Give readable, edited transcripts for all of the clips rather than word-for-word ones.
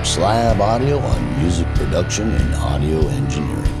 Dark Slab Audio on music production and audio engineering.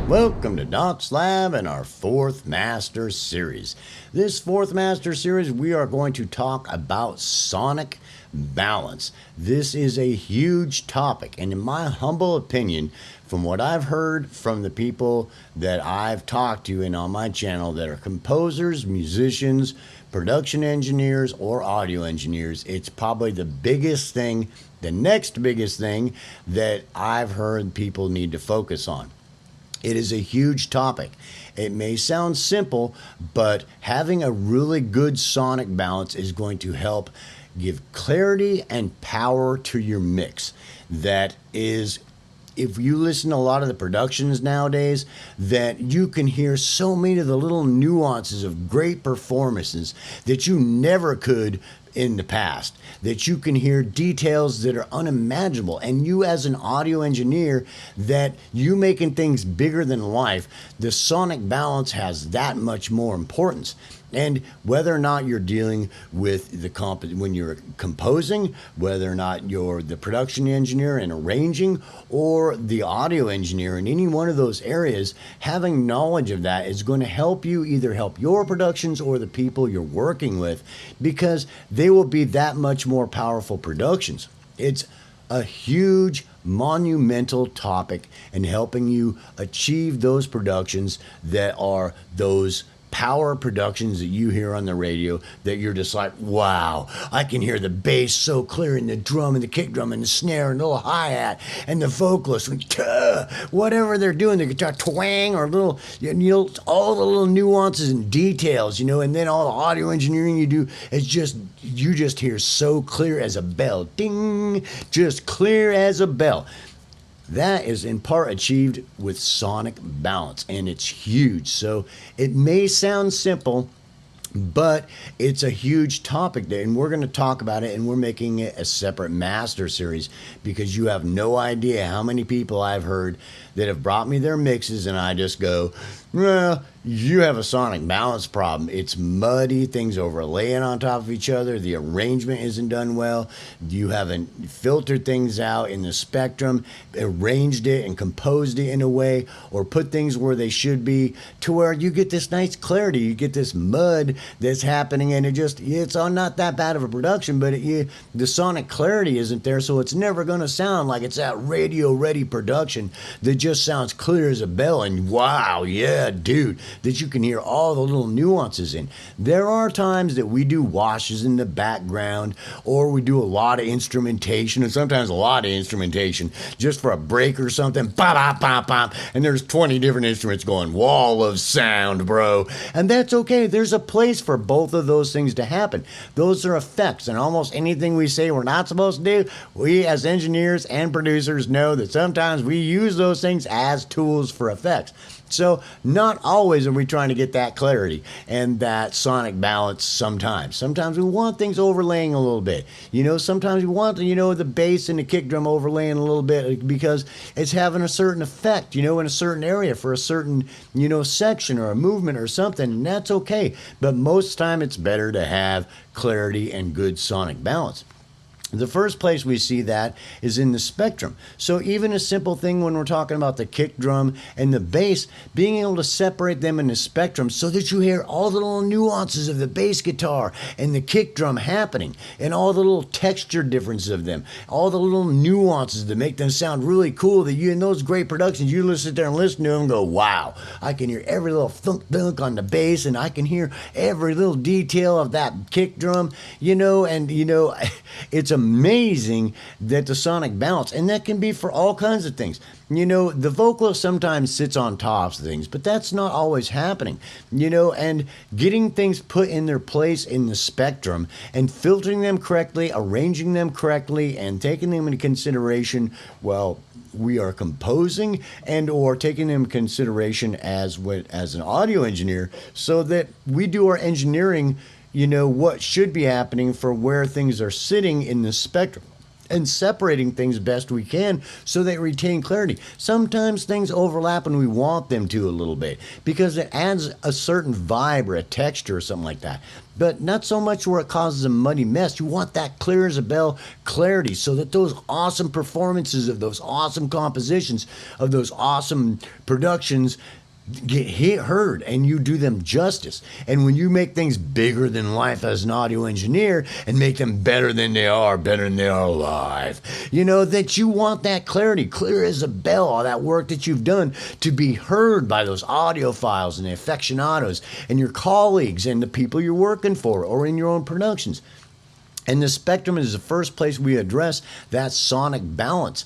Welcome to Dark Slab and our fourth Master Series. This fourth Master Series, we are going to talk about sonic balance. This is a huge topic, and in my humble opinion, from what I've heard from the people that I've talked to and on my channel that are composers, musicians, production engineers, or audio engineers, it's probably the biggest thing, the next biggest thing that I've heard people need to focus on. It is a huge topic. It may sound simple, but having a really good sonic balance is going to help give clarity and power to your mix. That is, if you listen to a lot of the productions nowadays, that you can hear so many of the little nuances of great performances that you never could in the past, that you can hear details that are unimaginable, and you as an audio engineer, that you making things bigger than life, the sonic balance has that much more importance. And whether or not you're dealing with when you're composing, whether or not you're the production engineer and arranging, or the audio engineer in any one of those areas, having knowledge of that is going to help you either help your productions or the people you're working with, because they will be that much more powerful productions. It's a huge, monumental topic in helping you achieve those productions that are those power productions that you hear on the radio, that you're just like, wow, I can hear the bass so clear, and the drum and the kick drum and the snare and the little hi-hat and the vocalist, whatever they're doing, the guitar twang or little, all the little nuances and details, and then all the audio engineering you do, it's just, you just hear so clear as a bell, ding, just clear as a bell. That is in part achieved with sonic balance, and it's huge. So it may sound simple, but it's a huge topic there, and we're going to talk about it, and we're making it a separate master series, because you have no idea how many people I've heard that have brought me their mixes, and I just go, well, you have a sonic balance problem. It's muddy, things overlaying on top of each other, the arrangement isn't done well, you haven't filtered things out in the spectrum, arranged it and composed it in a way, or put things where they should be, to where you get this nice clarity, you get this mud that's happening, and it's not that bad of a production, but the sonic clarity isn't there, so it's never going to sound like it's that radio ready production that just sounds clear as a bell, and wow, yeah, dude, that you can hear all the little nuances in. There are times that we do washes in the background, or we do a lot of instrumentation, and sometimes a lot of instrumentation just for a break or something, pop, pop, pop, pop, and there's 20 different instruments going, wall of sound, bro, and that's okay. There's a place for both of those things to happen. Those are effects, and almost anything we say we're not supposed to do, we as engineers and producers know that sometimes we use those things as tools for effects. So not always are we trying to get that clarity and that sonic balance sometimes. Sometimes we want things overlaying a little bit. Sometimes we want, the bass and the kick drum overlaying a little bit because it's having a certain effect, in a certain area for a certain, section or a movement or something, and that's okay. But most time it's better to have clarity and good sonic balance. The first place we see that is in the spectrum. So even a simple thing when we're talking about the kick drum and the bass, being able to separate them in the spectrum so that you hear all the little nuances of the bass guitar and the kick drum happening, and all the little texture differences of them, all the little nuances that make them sound really cool, that you, in those great productions, you sit there and listen to them and go, wow, I can hear every little thunk on the bass, and I can hear every little detail of that kick drum, it's amazing that the sonic balance, and that can be for all kinds of things. The vocalist sometimes sits on top of things, but that's not always happening. And getting things put in their place in the spectrum and filtering them correctly, arranging them correctly, and taking them into consideration, well, we are composing and or taking them into consideration as an audio engineer, so that we do our engineering, what should be happening for where things are sitting in the spectrum, and separating things best we can so they retain clarity. Sometimes things overlap and we want them to a little bit because it adds a certain vibe or a texture or something like that. But not so much where it causes a muddy mess. You want that clear as a bell clarity so that those awesome performances of those awesome compositions, of those awesome productions get heard, and you do them justice. And when you make things bigger than life as an audio engineer and make them better than they are live, that you want that clarity, clear as a bell, all that work that you've done to be heard by those audiophiles and the aficionados and your colleagues and the people you're working for or in your own productions. And the spectrum is the first place we address that sonic balance,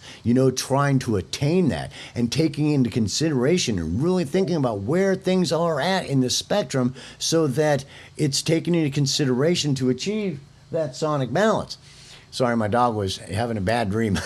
trying to attain that and taking into consideration and really thinking about where things are at in the spectrum so that it's taken into consideration to achieve that sonic balance. Sorry, my dog was having a bad dream.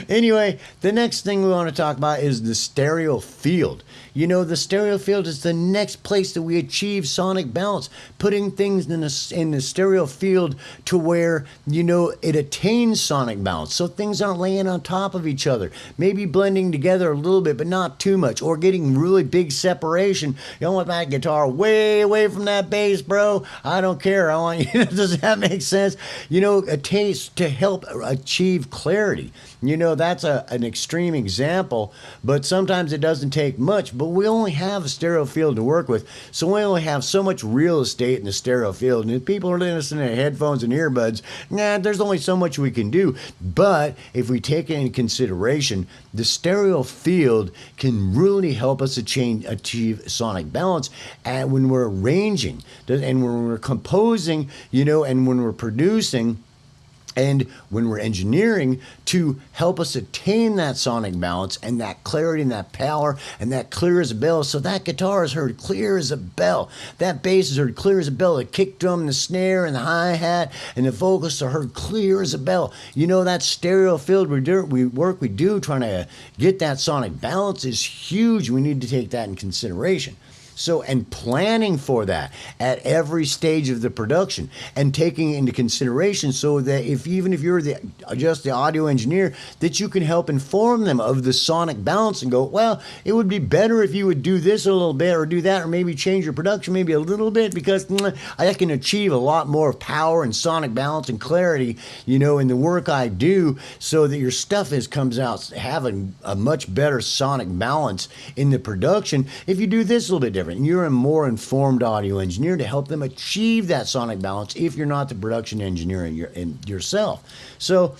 Anyway, the next thing we want to talk about is the stereo field. The stereo field is the next place that we achieve sonic balance, putting things in the stereo field to where, it attains sonic balance. So things aren't laying on top of each other, maybe blending together a little bit, but not too much, or getting really big separation. You want that guitar way away from that bass, bro. I don't care. I want you. Does that make sense? A taste to help achieve clarity. That's an extreme example, but sometimes it doesn't take much. But we only have a stereo field to work with, so we only have so much real estate in the stereo field. And if people are listening to headphones and earbuds, there's only so much we can do. But if we take it into consideration, the stereo field can really help us achieve sonic balance when we're arranging and when we're composing, and when we're producing. And when we're engineering to help us attain that sonic balance and that clarity and that power and that clear as a bell, so that guitar is heard clear as a bell, that bass is heard clear as a bell, the kick drum and the snare and the hi-hat and the vocals are heard clear as a bell. That stereo field we do trying to get that sonic balance is huge. We need to take that in consideration. So, and planning for that at every stage of the production and taking it into consideration so that even if you're just the audio engineer, that you can help inform them of the sonic balance and go, well, it would be better if you would do this a little bit or do that, or maybe change your production maybe a little bit, because I can achieve a lot more power and sonic balance and clarity, in the work I do, so that your stuff comes out having a much better sonic balance in the production if you do this a little bit different. And you're a more informed audio engineer to help them achieve that sonic balance if you're not the production engineer yourself. So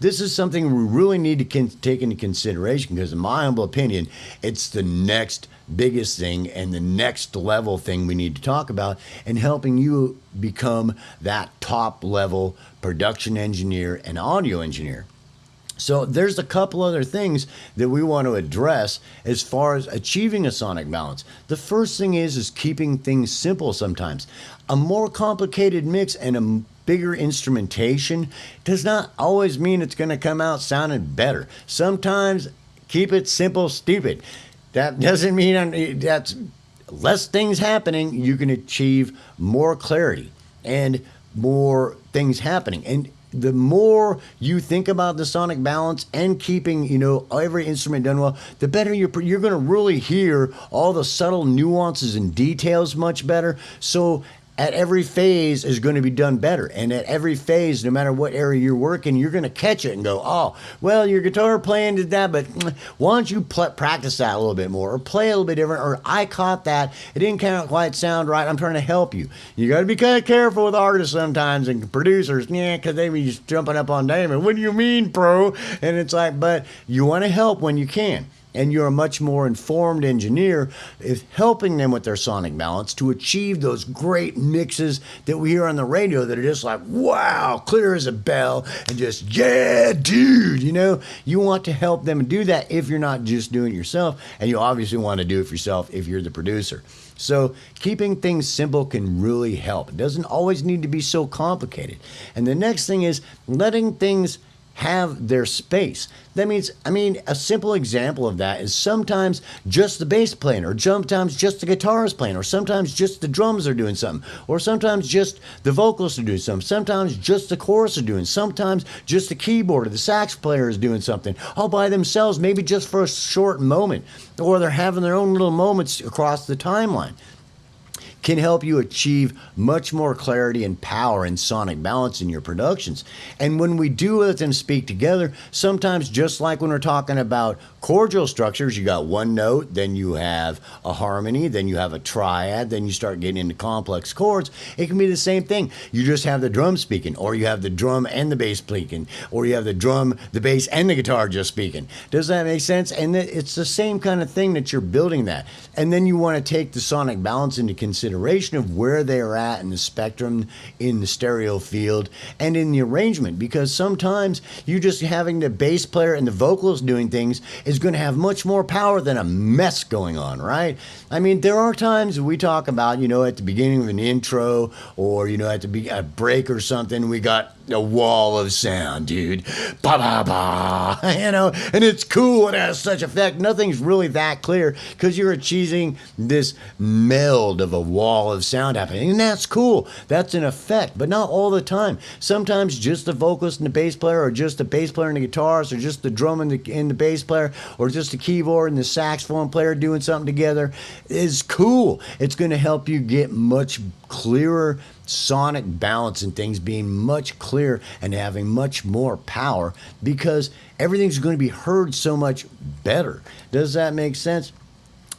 this is something we really need to take into consideration, because in my humble opinion, it's the next biggest thing and the next level thing we need to talk about in helping you become that top level production engineer and audio engineer. So there's a couple other things that we want to address as far as achieving a sonic balance. The first thing is keeping things simple sometimes. A more complicated mix and a bigger instrumentation does not always mean it's going to come out sounding better. Sometimes keep it simple, stupid. That doesn't mean that's less things happening. You can achieve more clarity and more things happening. And the more you think about the sonic balance and keeping, every instrument done well, the better you're going to really hear all the subtle nuances and details much better. So at every phase is going to be done better. And at every phase, no matter what area you're working, you're going to catch it and go, oh, well, your guitar playing did that, but why don't you practice that a little bit more, or play a little bit different, or I caught that, it didn't quite sound right, I'm trying to help you. You got to be kind of careful with artists sometimes and producers, because they be just jumping up on Damon. What do you mean, bro? And it's like, but you want to help when you can. and you're a much more informed engineer, is helping them with their sonic balance to achieve those great mixes that we hear on the radio that are just like, wow, clear as a bell, and just, yeah, dude, you know? You want to help them do that if you're not just doing it yourself, and you obviously want to do it for yourself if you're the producer. So keeping things simple can really help. It doesn't always need to be so complicated. And the next thing is letting things have their space. That means, a simple example of that is sometimes just the bass playing, or sometimes just the guitar is playing, or sometimes just the drums are doing something, or sometimes just the vocalists are doing something, sometimes just the chorus are doing, sometimes just the keyboard or the sax player is doing something all by themselves, maybe just for a short moment, or they're having their own little moments across the timeline. Can help you achieve much more clarity and power and sonic balance in your productions. And when we do let them speak together, sometimes just like when we're talking about chordal structures, you got one note, then you have a harmony, then you have a triad, then you start getting into complex chords. It can be the same thing. You just have the drum speaking, or you have the drum and the bass speaking, or you have the drum, the bass, and the guitar just speaking. Does that make sense? And it's the same kind of thing that you're building that. And then you want to take the sonic balance into consideration of where they are at in the spectrum, in the stereo field, and in the arrangement, because sometimes you just having the bass player and the vocals doing things is going to have much more power than a mess going on, right? There are times we talk about, at the beginning of an intro, or, at a break or something, we got a wall of sound, dude. Ba ba ba. And it's cool. It has such effect. Nothing's really that clear because you're achieving this meld of a wall of sound happening. And that's cool. That's an effect, but not all the time. Sometimes just the vocalist and the bass player, or just the bass player and the guitarist, or just the drum and the bass player, or just the keyboard and the saxophone player doing something together is cool. It's going to help you get much clearer sonic balance and things being much clearer and having much more power because everything's going to be heard so much better. Does that make sense?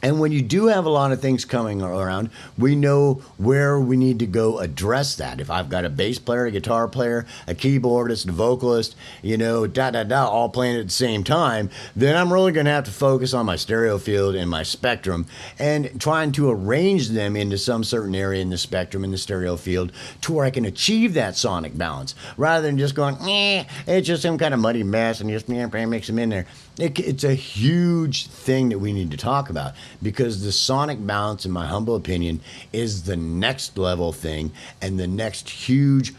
And when you do have a lot of things coming around, we know where we need to go address that. If I've got a bass player, a guitar player, a keyboardist, a vocalist, all playing at the same time, then I'm really going to have to focus on my stereo field and my spectrum and trying to arrange them into some certain area in the spectrum, in the stereo field, to where I can achieve that sonic balance, rather than just going, it's just some kind of muddy mess and just mix them in there. It's a huge thing that we need to talk about, because the sonic balance, in my humble opinion, is the next level thing and the next huge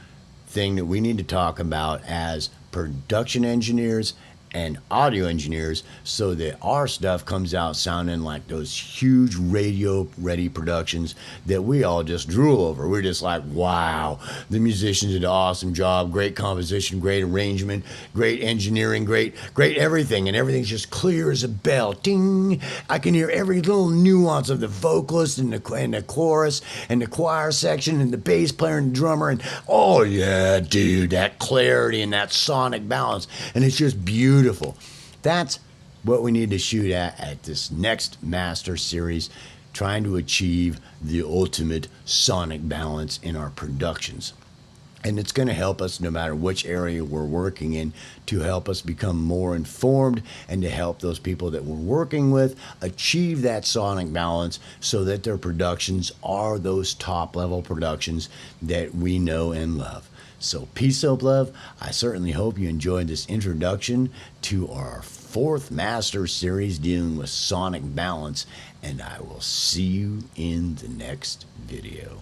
thing that we need to talk about as production engineers and audio engineers, so that our stuff comes out sounding like those huge radio ready productions that we all just drool over. We're just like, wow, the musicians did an awesome job, great composition, great arrangement, great engineering, great everything, and everything's just clear as a bell. Ding! I can hear every little nuance of the vocalist and the chorus and the choir section and the bass player and the drummer, and oh yeah, dude, that clarity and that sonic balance, and it's just beautiful. That's what we need to shoot at this next Master Series, trying to achieve the ultimate sonic balance in our productions. And it's going to help us, no matter which area we're working in, to help us become more informed and to help those people that we're working with achieve that sonic balance, so that their productions are those top level productions that we know and love. So peace, hope, love. I certainly hope you enjoyed this introduction to our 4th Master Series dealing with sonic balance, and I will see you in the next video.